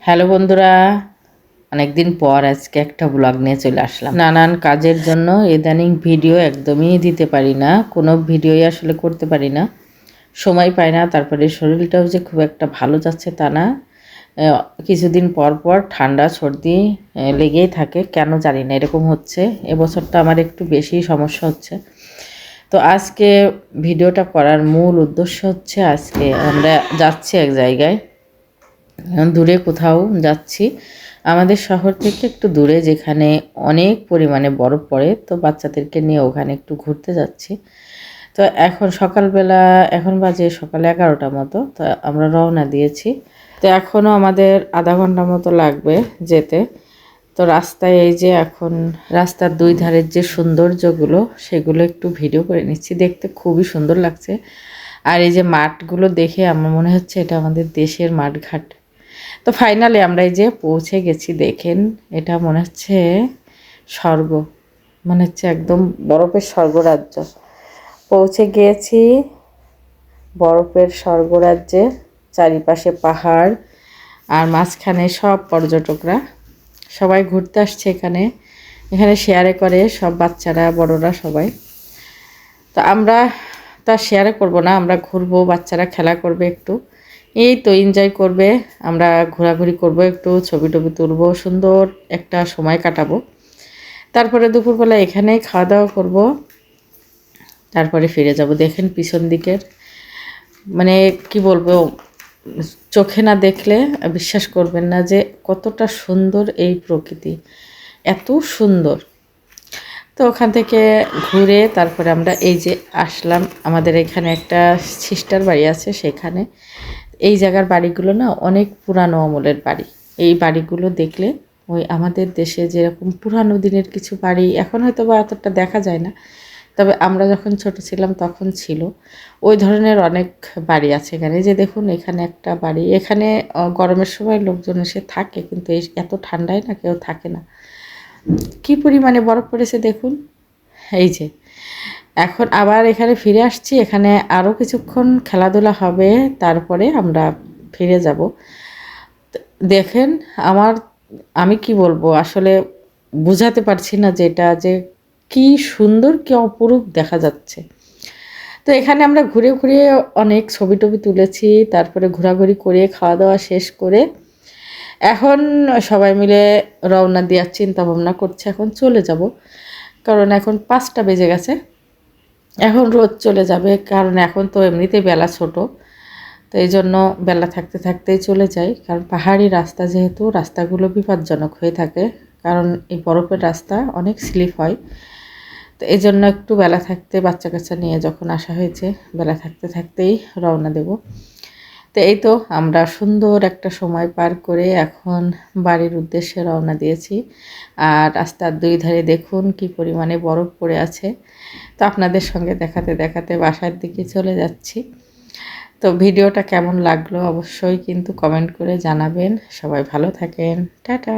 Hello বন্ধুরা, অনেকদিন পর আজকে একটা ব্লগ নিয়ে চলে আসলাম। নানান কাজের জন্য ইদানিং ভিডিও একদমই দিতে পারি না, কোনো ভিডিওই আসলে করতে পারি না, সময় পাই না। তারপরে শরীরটাও যে খুব একটা ভালো যাচ্ছে তা না। কিছুদিন পর পর ঠান্ডা সর্দি লেগেই থাকে, কেন জানি না এরকম হচ্ছে। এবছরটা আমার একটু বেশি সমস্যা হচ্ছে। তো আজকে ভিডিওটা করার মূল উদ্দেশ্য হচ্ছে, আজকে আমরা যাচ্ছি এক জায়গায়, দূরে কোথাও যাচ্ছি, আমাদের শহর থেকে একটু দূরে, যেখানে অনেক পরিমাণে বরফ পড়ে। তো বাচ্চাদেরকে নিয়ে ওখানে একটু ঘুরতে যাচ্ছি। তো এখন সকালবেলা, এখন বাজে সকাল 11টার মতো। তো আমরা রওনা দিয়েছি। তো এখনও আমাদের আধা ঘন্টা মতো লাগবে যেতে। তো রাস্তায় এই যে এখন রাস্তার দুই ধারের যে সৌন্দর্যগুলো, সেগুলো একটু ভিডিও করে নিচ্ছি। দেখতে খুবই সুন্দর লাগছে। আর এই যে মাঠগুলো দেখে আমার মনে হচ্ছে এটা আমাদের দেশের মাঠঘাট। তো ফাইনালি আমরা এই যে পৌঁছে গেছি। দেখেন, এটা মনে হচ্ছে স্বর্গ, মনে হচ্ছে একদম বরফের স্বর্গরাজ্য। পৌঁছে গিয়েছি বরফের স্বর্গরাজ্যে। চারিপাশে পাহাড়, আর মাঝখানে সব পর্যটকরা সবাই ঘুরতে আসছে এখানে। এখানে শেয়ারে করে সব, বাচ্চারা বড়রা সবাই। তো আমরা তা শেয়ারে করব না, আমরা ঘুরবো, বাচ্চারা খেলা করবে একটু, এই তো এনজয় করবে। আমরা ঘোরাঘুরি করব, একটু ছবি টবি তুলব, সুন্দর একটা সময় কাটাবো। তারপরে দুপুরবেলা এখানেই খাওয়া দাওয়া করব, তারপরে ফিরে যাব। দেখেন পিছন দিকের, মানে কি বলবো, চোখে না দেখলে বিশ্বাস করবেন না যে কতটা সুন্দর এই প্রকৃতি, এত সুন্দর। তো ওখান থেকে ঘুরে তারপরে আমরা এই যে আসলাম, আমাদের এখানে একটা সিস্টার বাড়ি আছে সেখানে। এই জায়গার বাড়িগুলো না অনেক পুরানো আমলের বাড়ি। এই বাড়িগুলো দেখলে ওই আমাদের দেশে যেরকম পুরানো দিনের কিছু বাড়ি এখন হয়তো বা এতটা দেখা যায় না, তবে আমরা যখন ছোট ছিলাম তখন ছিল। ওই ধরনের অনেক বাড়ি আছে এখানে। যে দেখুন, এখানে একটা বাড়ি, এখানে গরমের সময় লোকজন এসে থাকে, কিন্তু এত ঠান্ডায় না কেউ থাকে না। কি পরিমাণে বরফ পড়েছে দেখুন। এই যে এখন আবার এখানে ফিরে আসছি, এখানে আরও কিছুক্ষণ খেলাধুলা হবে, তারপরে আমরা ফিরে যাব। দেখেন, আমি কি বলবো, আসলে বুঝাতে পারছি না যে এটা যে কি সুন্দর, কি অপরূপ দেখা যাচ্ছে। তো এখানে আমরা ঘুরে ঘুরে অনেক ছবি টবি তুলেছি, তারপরে ঘোরাঘুরি করে খাওয়া দাওয়া শেষ করে এখন সবাই মিলে রওনা দেওয়ার চিন্তা ভাবনা করছে। এখন চলে যাব, কারণ এখন 5টা বেজে গেছে। এখন রোদ চলে যাবে, কারণ এখন তো এমনিতেই বেলা ছোট। তো এই জন্য বেলা থাকতে থাকতেই চলে যাই, কারণ পাহাড়ি রাস্তা যেহেতু, রাস্তাগুলো বিপজ্জনক হয়ে থাকে, কারণ এই বরফের রাস্তা অনেক স্লিপ হয়। তো এই জন্য একটু বেলা থাকতে, বাচ্চা কাচ্চা নিয়ে যখন আসা হয়েছে, বেলা থাকতে থাকতেই রওনা দেব। তো এই তো আমরা সুন্দর একটা সময় পার করে এখন বাড়ির উদ্দেশ্যে রওনা দিয়েছি। আর রাস্তার দুই ধারে দেখুন কি পরিমাণে বরফ পড়ে আছে। তো আপনাদের সঙ্গে দেখাতে দেখাতে বাসার দিকে চলে যাচ্ছি। তো ভিডিওটা কেমন লাগলো অবশ্যই কিন্তু কমেন্ট করে জানাবেন। সবাই ভালো থাকেন, টাটা।